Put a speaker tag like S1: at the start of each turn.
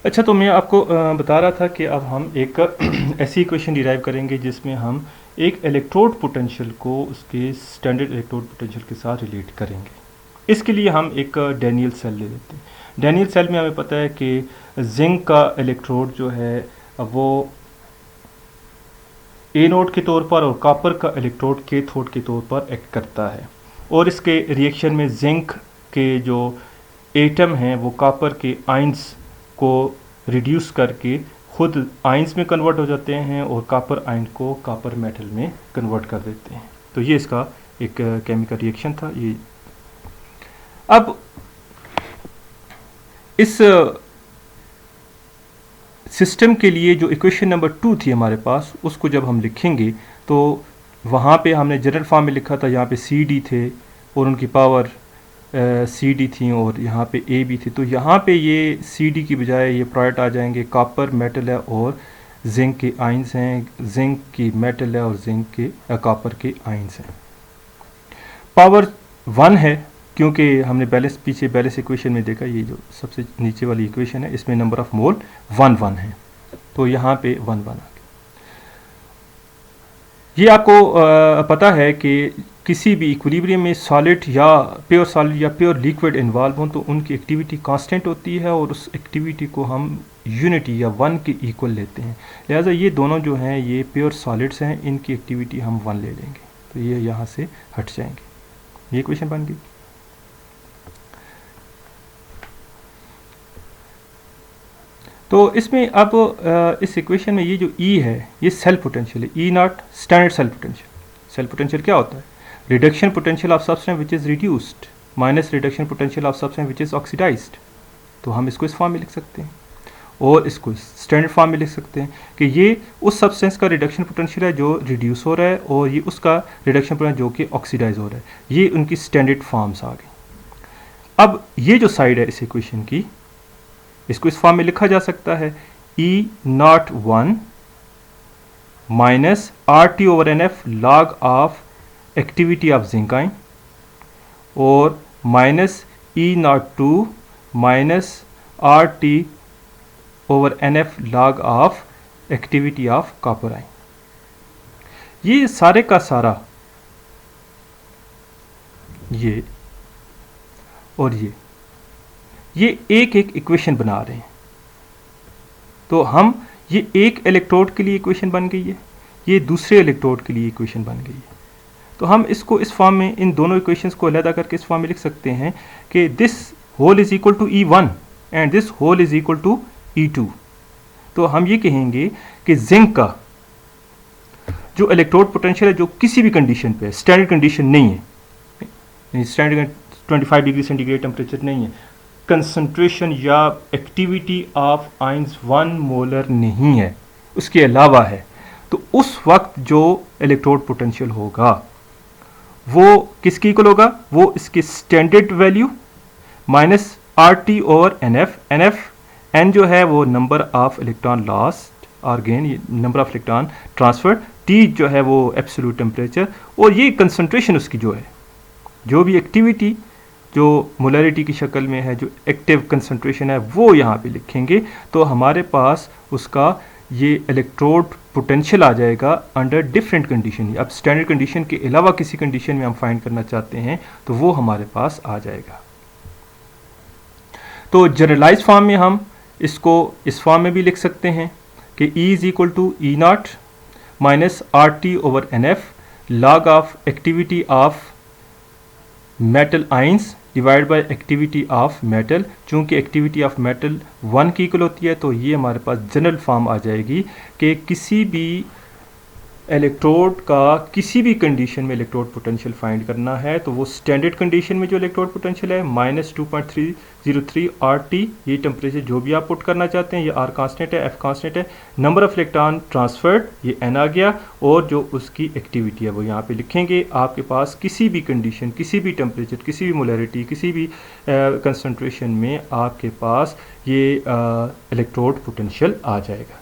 S1: अच्छा, तो मैं आपको बता रहा था कि अब हम एक ऐसी इक्वेशन डिराइव करेंगे जिसमें हम एक इलेक्ट्रोड पोटेंशियल को उसके स्टैंडर्ड इलेक्ट्रोड पोटेंशियल के साथ रिलेट करेंगे। इसके लिए हम एक डैनियल सेल ले लेते हैं। डैनियल सेल में हमें पता है कि जिंक का इलेक्ट्रोड जो है वो ए नोड के तौर पर और कॉपर का इलेक्ट्रोड कैथोड के तौर पर एक्ट करता है, और इसके रिएक्शन में जिंक के जो एटम हैं वो कॉपर के आयंस को रिड्यूस करके खुद आयंस में कन्वर्ट हो जाते हैं और कॉपर आयन को कॉपर मेटल में कन्वर्ट कर देते हैं। तो ये इसका एक केमिकल रिएक्शन था। ये अब इस सिस्टम के लिए जो इक्वेशन नंबर 2 थी हमारे पास, उसको जब हम लिखेंगे तो वहाँ पे हमने जनरल फॉर्म में लिखा था, यहाँ पे सी डी थे और उनकी पावर सी डी थी और यहाँ पे ए भी थी। तो यहाँ पे ये सी डी की बजाय ये प्रोडक्ट आ जाएंगे, कॉपर मेटल है और जिंक के आयंस हैं, जिंक की मेटल है और जिंक के कॉपर के आयंस हैं। पावर 1 है क्योंकि हमने पीछे बैलेंस इक्वेशन में देखा, ये जो सबसे नीचे वाली इक्वेशन है इसमें नंबर ऑफ मोल 1 है, तो यहाँ पे 1 आ गया। ये आपको पता है कि किसी भी इक्विलिब्रियम में सॉलिड या प्योर लिक्विड इन्वॉल्व हों तो उनकी एक्टिविटी कांस्टेंट होती है और उस एक्टिविटी को हम यूनिटी या 1 के इक्वल लेते हैं। लिहाजा ये दोनों जो हैं ये प्योर सॉलिड्स हैं, इनकी एक्टिविटी हम 1 ले लेंगे, तो ये यहाँ से हट जाएंगे। ये इक्वेशन बन गई। तो इसमें अब इस इक्वेशन में ये जो E है ये सेल पोटेंशियल है, E not standard cell potential. Cell potential क्या होता है? Reduction potential of substance which is reduced minus reduction potential of substance which is oxidised. तो हम इसको इस फॉर्म में लिख सकते हैं और इसको स्टैंडर्ड फॉर्म में लिख सकते हैं कि ये उस सब्सटेंस का रिडक्शन पोटेंशियल है जो रिड्यूस हो रहा है और ये उसका रिडक्शन पोटेंशियल जो कि ऑक्सीडाइज हो रहा है। ये उनकी स्टैंडर्ड फॉर्म्स आ गई। अब ये जो साइड है इस इक्वेशन की, इसको इस फॉर्म में लिखा जा सकता है E not 1 minus RT over NF log of activity of zinc ion और minus E not 2 minus RT over NF log of activity of copper ion. ये सारे का सारा ये और ये एक एक इक्वेशन बना रहे हैं। तो हम ये एक इलेक्ट्रोड के लिए इक्वेशन बन गई है, ये दूसरे इलेक्ट्रोड के लिए इक्वेशन बन गई है। तो हम इसको इस फॉर्म में, इन दोनों इक्वेशंस को अलग करके इस फॉर्म में लिख सकते हैं कि this whole is equal to E1 and this whole is equal to E2। तो हम ये कहेंगे कि जिंक का जो इलेक्ट्रोड पोटेंशियल है जो किसी भी कंडीशन पे स्टैंडर्ड कंडीशन नहीं है, स्टैंडर्ड 25 डिग्री सेंटीग्रेड टेम्परेचर नहीं है, कंसंट्रेशन या एक्टिविटी ऑफ आयंस 1 मोलर नहीं है, उसके अलावा है, तो उस वक्त जो इलेक्ट्रोड पोटेंशियल होगा वो किसके इक्वल होगा? वो इसके standard value minus RT over NF N जो है वो नंबर ऑफ इलेक्ट्रॉन लॉस्ट और गेन, ये number of electron transfer, T जो है वो एब्सोल्यूट टेम्परेचर, और ये कंसंट्रेशन उसकी जो है, जो भी एक्टिविटी जो मोलरिटी की शक्ल में है, जो एक्टिव कंसंट्रेशन है, वो यहाँ पे लिखेंगे। तो हमारे पास उसका ये इलेक्ट्रोड पोटेंशियल आ जाएगा अंडर डिफरेंट कंडीशन। अब स्टैंडर्ड कंडीशन के अलावा किसी कंडीशन में हम फाइंड करना चाहते हैं तो वो हमारे पास आ जाएगा। तो जनरलाइज फॉर्म में हम इसको इस फॉर्म में भी लिख सकते हैं कि E is equal to E not minus RT over NF log of activity of metal ions divide by activity of metal. चूँकि एक्टिविटी ऑफ मेटल 1 की इक्वल होती है तो ये हमारे पास जनरल फॉर्म आ जाएगी कि किसी भी इलेक्ट्रोड का किसी भी कंडीशन में इलेक्ट्रोड पोटेंशियल फाइंड करना है तो वो स्टैंडर्ड कंडीशन में जो इलेक्ट्रोड पोटेंशियल है माइनस 2.303 RT, ये टेम्परेचर जो भी आप पुट करना चाहते हैं, ये R कांस्टेंट है, F कांस्टेंट है, नंबर ऑफ इलेक्ट्रॉन ट्रांसफर्ड ये N आ गया, और जो उसकी एक्टिविटी है वो यहाँ पे लिखेंगे। आपके पास किसी भी कंडीशन, किसी भी टेम्परेचर, किसी भी मोलरिटी, किसी भी कंसंट्रेशन में आपके पास ये इलेक्ट्रोड पोटेंशियल आ जाएगा।